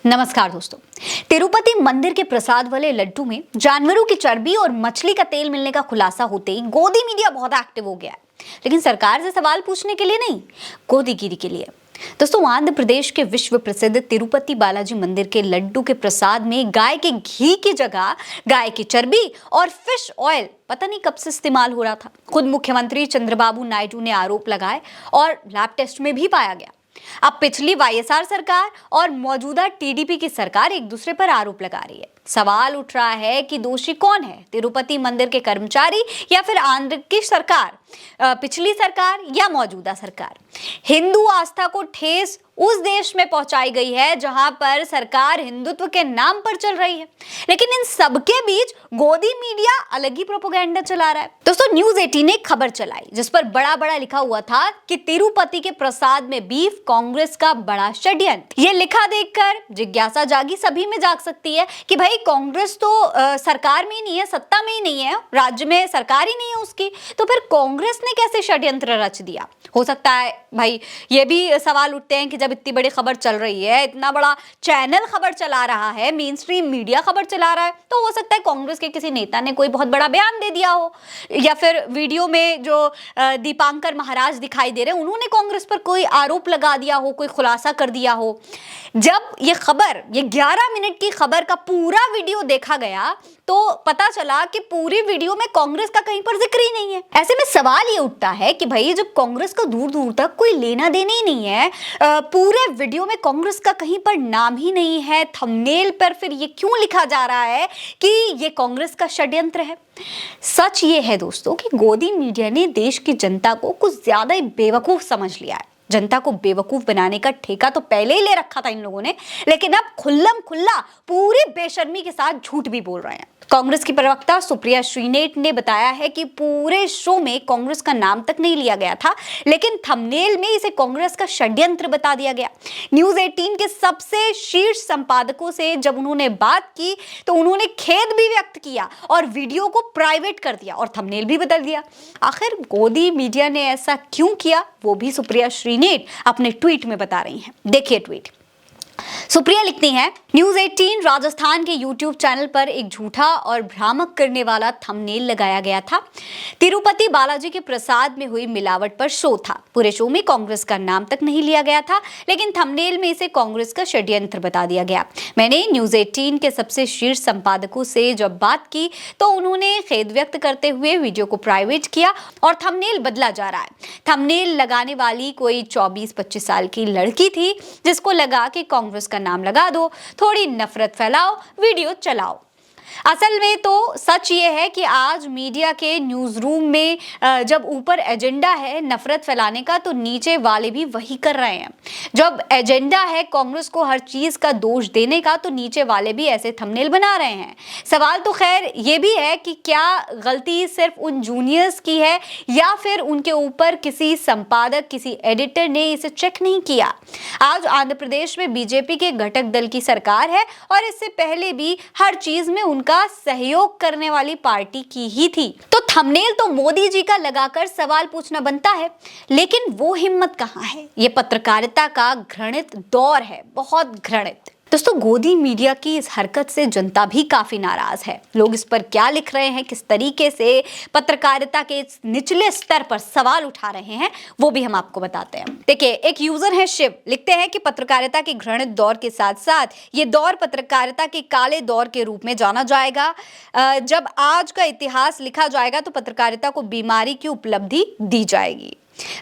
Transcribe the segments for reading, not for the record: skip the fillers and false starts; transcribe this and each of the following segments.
नमस्कार दोस्तों। तिरुपति मंदिर के प्रसाद वाले लड्डू में जानवरों की चर्बी और मछली का तेल मिलने का खुलासा होते ही गोदी मीडिया बहुत एक्टिव हो गया है, लेकिन सरकार से सवाल पूछने के लिए नहीं, गोदीगिरी के लिए। दोस्तों, आंध्र प्रदेश के विश्व प्रसिद्ध तिरुपति बालाजी मंदिर के लड्डू के प्रसाद में गाय के घी की जगह गाय की चर्बी और फिश ऑयल पता नहीं कब से इस्तेमाल हो रहा था। खुद मुख्यमंत्री चंद्रबाबू नायडू ने आरोप लगाए और लैब टेस्ट में भी पाया गया। अब पिछली वाईएसआर सरकार और मौजूदा टीडीपी की सरकार एक दूसरे पर आरोप लगा रही है। सवाल उठ रहा है कि दोषी कौन है, तिरुपति मंदिर के कर्मचारी या फिर आंध्र की सरकार, पिछली सरकार या मौजूदा सरकार। हिंदू आस्था को ठेस उस देश में पहुंचाई गई है जहां पर सरकार हिंदुत्व के नाम पर चल रही है, लेकिन इन सबके बीच गोदी मीडिया अलग ही प्रोपेगेंडा चला रहा है। दोस्तों, न्यूज़ 18 ने खबर चलाई जिस पर बड़ा बड़ा लिखा हुआ था कि तिरुपति के प्रसाद में बीफ, कांग्रेस का बड़ा षड्यंत्र। ये लिखा देखकर जिज्ञासा जागी, सभी में जाग सकती है कि भाई कांग्रेस तो सरकार में ही नहीं है, सत्ता में ही नहीं है, राज्य में सरकार ही नहीं है उसकी, तो फिर कांग्रेस ने कैसे षड्यंत्र रच दिया। हो सकता है भाई ये भी सवाल उठते हैं कि जब इतनी बड़ी खबर चल रही है, इतना बड़ा चैनल खबर चला रहा है, मेन स्ट्रीम मीडिया खबर चला रहा है, तो हो सकता है कांग्रेस के किसी नेता ने कोई बहुत बड़ा बयान दे दिया हो, या फिर वीडियो में जो दीपांकर महाराज दिखाई दे रहे हैं उन्होंने कांग्रेस पर कोई आरोप लगा दिया हो, कोई खुलासा कर दिया हो। जब ये 11 मिनट की खबर का पूरा वीडियो देखा गया तो पता चला कि पूरी वीडियो में कांग्रेस का कहीं पर जिक्र ही नहीं है। ऐसे में सवाल ये उठता है कि भाई जब कांग्रेस का दूर दूर तक कोई लेना देना ही नहीं है, पूरे वीडियो में कांग्रेस का कहीं पर नाम ही नहीं है, थंबनेल पर फिर ये क्यों लिखा जा रहा है कि ये कांग्रेस का षड्यंत्र है। सच ये है दोस्तों कि गोदी मीडिया ने देश की जनता को कुछ ज्यादा ही बेवकूफ समझ लिया है। जनता को बेवकूफ बनाने का ठेका तो पहले ही ले रखा था इन लोगों ने, लेकिन अब खुल्लम खुल्ला पूरी बेशर्मी के साथ झूठ भी बोल रहे हैं। कांग्रेस की प्रवक्ता सुप्रिया श्रीनेट ने बताया है कि पूरे शो में कांग्रेस का नाम तक नहीं लिया गया था, लेकिन थंबनेल में इसे कांग्रेस का षड्यंत्र बता दिया गया। न्यूज़ 18 के सबसे शीर्ष संपादकों से जब उन्होंने बात की तो उन्होंने खेद भी व्यक्त किया और वीडियो को प्राइवेट कर दिया और थंबनेल भी बदल दिया। आखिर गोदी मीडिया ने ऐसा क्यों किया, वो भी सुप्रिया श्रीनेट अपने ट्वीट में बता रही हैं। देखिए ट्वीट। सुप्रिया लिखती हैं, न्यूज़ 18 राजस्थान के यूट्यूब चैनल पर एक झूठा और भ्रामक करने वाला थंबनेल लगाया गया था। तिरुपति बालाजी के प्रसाद में हुई मिलावट पर शो था। पूरे शो में कांग्रेस का नाम तक नहीं लिया गया था, लेकिन थंबनेल में इसे कांग्रेस का षड्यंत्र बता दिया गया। मैंने न्यूज़ 18 के सबसे शीर्ष संपादकों से जब बात की तो उन्होंने खेद व्यक्त करते हुए वीडियो को प्राइवेट किया और थंबनेल बदला जा रहा है। थंबनेल लगाने वाली कोई 24-25 साल की लड़की थी, जिसको लगा कि कांग्रेस का नाम लगा दो, थोड़ी नफरत फैलाओ, वीडियो चलाओ। असल में तो सच ये है कि आज मीडिया के न्यूज़ रूम में जब ऊपर एजेंडा है नफरत फैलाने का, तो नीचे वाले भी वही कर रहे हैं। जब एजेंडा है कांग्रेस को हर चीज़ का दोष देने का, तो नीचे वाले भी ऐसे थंबनेल बना रहे हैं। सवाल तो खैर ये भी है कि क्या गलती सिर्फ उन जूनियर्स की है या फिर उनके ऊपर किसी संपादक, किसी एडिटर ने इसे चेक नहीं किया। आज आंध्र प्रदेश में बीजेपी के घटक दल की सरकार है और इससे पहले भी हर चीज़ में उनका सहयोग करने वाली पार्टी की ही थी, तो थंबनेल तो मोदी जी का लगाकर सवाल पूछना बनता है, लेकिन वो हिम्मत कहाँ है। ये पत्रकारिता का घृणित दौर है, बहुत घृणित। दोस्तों, गोदी मीडिया की इस हरकत से जनता भी काफी नाराज है। लोग इस पर क्या लिख रहे हैं, किस तरीके से पत्रकारिता के इस निचले स्तर पर सवाल उठा रहे हैं, वो भी हम आपको बताते हैं। देखिए, एक यूजर है शिव, लिखते हैं कि पत्रकारिता के घृणित दौर के साथ साथ ये दौर पत्रकारिता के काले दौर के रूप में जाना जाएगा। जब आज का इतिहास लिखा जाएगा तो पत्रकारिता को बीमारी की उपलब्धि दी जाएगी।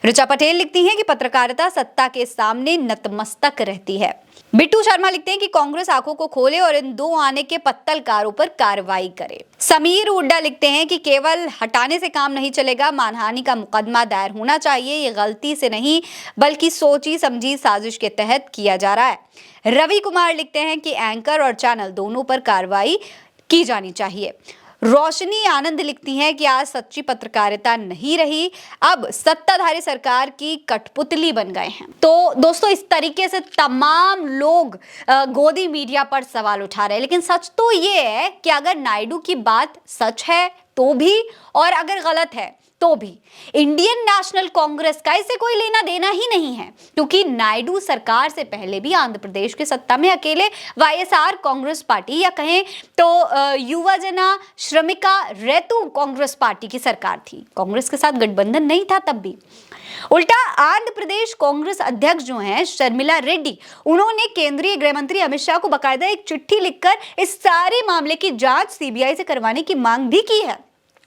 ऋचा पटेल लिखती हैं कि पत्रकारिता सत्ता के सामने नतमस्तक रहती है। बिट्टू शर्मा लिखते हैं कि कांग्रेस आंखों को खोले और इन 2 आने के पत्तलकारों पर कार्रवाई करे। समीर हुड्डा लिखते हैं कि केवल हटाने से काम नहीं चलेगा, मानहानि का मुकदमा दायर होना चाहिए। ये गलती से नहीं बल्कि सोची समझी साजिश के तहत किया जा रहा है। रवि कुमार लिखते हैं कि एंकर और चैनल दोनों पर कार्रवाई की जानी चाहिए। रोशनी आनंद लिखती हैं कि आज सच्ची पत्रकारिता नहीं रही, अब सत्ताधारी सरकार की कठपुतली बन गए हैं। तो दोस्तों, इस तरीके से तमाम लोग गोदी मीडिया पर सवाल उठा रहे हैं, लेकिन सच तो ये है कि अगर नायडू की बात सच है तो भी, और अगर गलत है तो भी इंडियन नेशनल कांग्रेस का इसे कोई लेना देना ही नहीं है, क्योंकि नायडू सरकार से पहले भी आंध्र प्रदेश की सत्ता में अकेले वाईएसआर कांग्रेस पार्टी या कहें तो युवजना श्रमिका रेतु कांग्रेस पार्टी की सरकार थी। कांग्रेस के साथ गठबंधन नहीं था तब भी। उल्टा आंध्र प्रदेश कांग्रेस अध्यक्ष जो हैं शर्मिला रेड्डी, उन्होंने केंद्रीय गृह मंत्री अमित शाह को बकायदा एक चिट्ठी लिखकर इस सारे मामले की जांच सीबीआई से करवाने की मांग भी की है।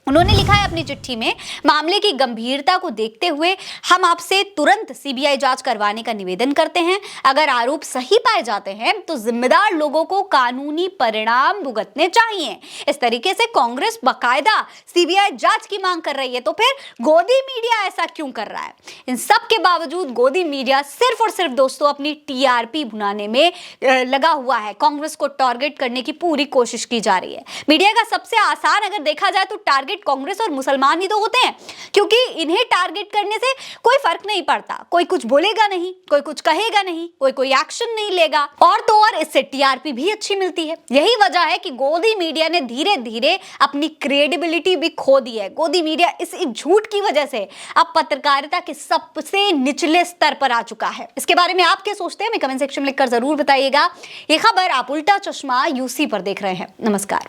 उन्होंने लिखा है अपनी चिट्ठी में, मामले की गंभीरता को देखते हुए हम आपसे तुरंत सीबीआई जांच करवाने का निवेदन करते हैं। अगर आरोप सही पाए जाते हैं तो जिम्मेदार लोगों को कानूनी परिणाम भुगतने चाहिए। इस तरीके से कांग्रेस बकायदा सीबीआई जांच की मांग कर रही है, तो फिर गोदी मीडिया ऐसा क्यों कर रहा है? इन सब के बावजूद गोदी मीडिया सिर्फ और सिर्फ दोस्तों अपनी टीआरपी बनाने में लगा हुआ है। कांग्रेस को टारगेट करने की पूरी कोशिश की जा रही है। मीडिया का सबसे आसान अगर देखा जाए तो टारगेट कांग्रेस और मुसलमान ही तो होते हैं, क्योंकि इन्हें टारगेट करने से कोई फर्क नहीं पड़ता। कोई कुछ बोलेगा नहीं, कोई कुछ कहेगा नहीं, कोई एक्शन नहीं लेगा, और तो और इससे टीआरपी भी अच्छी मिलती है। यही वजह है कि गोदी मीडिया ने धीरे धीरे अपनी क्रेडिबिलिटी भी खो दी है। गोदी मीडिया इस झूठ की वजह से अब पत्रकारिता के सबसे निचले स्तर पर आ चुका है। इसके बारे में आप क्या सोचते हैं, हमें कमेंट सेक्शन में लिखकर जरूर बताइएगा। ये खबर आप उल्टा चश्मा यूसी पर देख रहे हैं। नमस्कार।